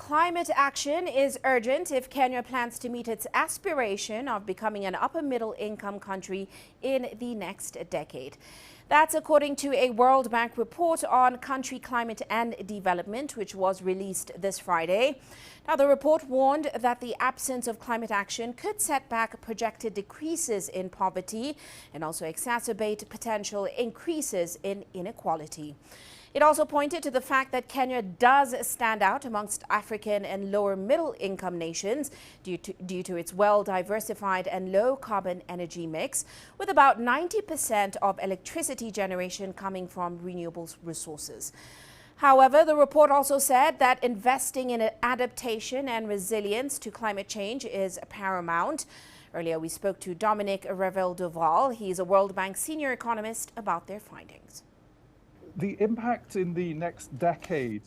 climate action is urgent if Kenya plans to meet its aspiration of becoming an upper middle income country in the next decade. That's according to a World Bank report on country climate and development, which was released this Friday. Now, the report warned that the absence of climate action could set back projected decreases in poverty and also exacerbate potential increases in inequality. It also pointed to the fact that Kenya does stand out amongst African and lower middle income nations due to its well-diversified and low-carbon energy mix, with about 90% of electricity generation coming from renewable resources. However, the report also said that investing in adaptation and resilience to climate change is paramount. Earlier, we spoke to Dominic Revel-Duval. He's a World Bank senior economist about their findings. The impact in the next decade,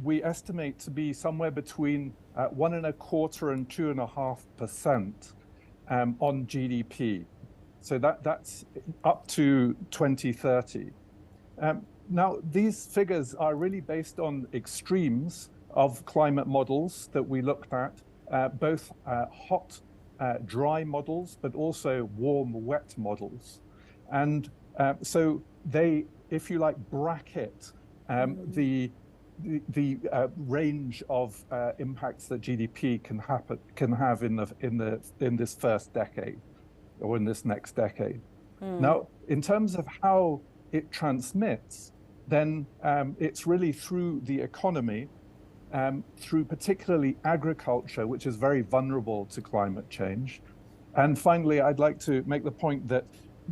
we estimate to be somewhere between 1.25% and 2.5% on GDP. So that's up to 2030. Now, these figures are really based on extremes of climate models that we looked at, both hot, dry models, but also warm, wet models. And so they, if you like, bracket the range of impacts that GDP can have in this first decade or in this next decade. Now, in terms of how it transmits, then it's really through the economy, through particularly agriculture, which is very vulnerable to climate change. And finally, I'd like to make the point that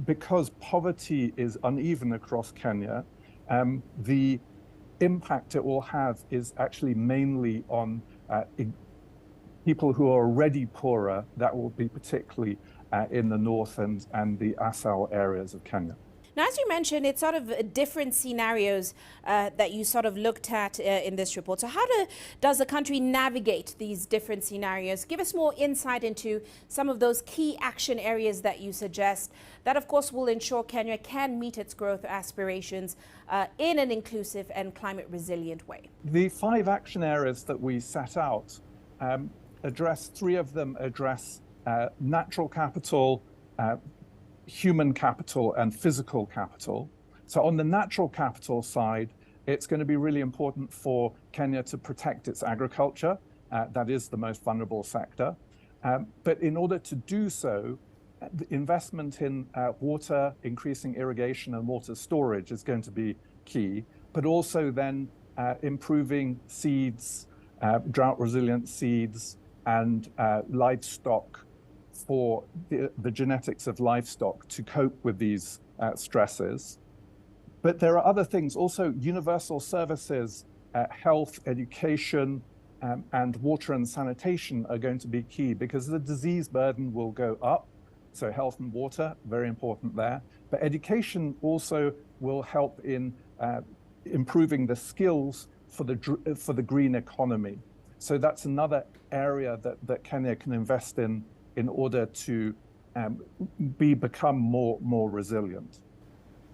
because poverty is uneven across Kenya, the impact it will have is actually mainly on people who are already poorer. That will be particularly in the north and the Asal areas of Kenya. Now, as you mentioned, it's sort of different scenarios that you sort of looked at in this report. So how does the country navigate these different scenarios? Give us more insight into some of those key action areas that you suggest that, of course, will ensure Kenya can meet its growth aspirations in an inclusive and climate resilient way. The 5 action areas that we set out address, 3 of them address natural capital, human capital and physical capital. So on the natural capital side, it's going to be really important for Kenya to protect its agriculture. That is the most vulnerable sector. But in order to do so, the investment in water, increasing irrigation and water storage is going to be key, but also then improving seeds, drought resilient seeds and livestock, for the genetics of livestock to cope with these stresses. But there are other things, also universal services, health, education, and water and sanitation are going to be key because the disease burden will go up. So health and water, very important there. But education also will help in improving the skills for the green economy. So that's another area that Kenya can invest in order to become more resilient.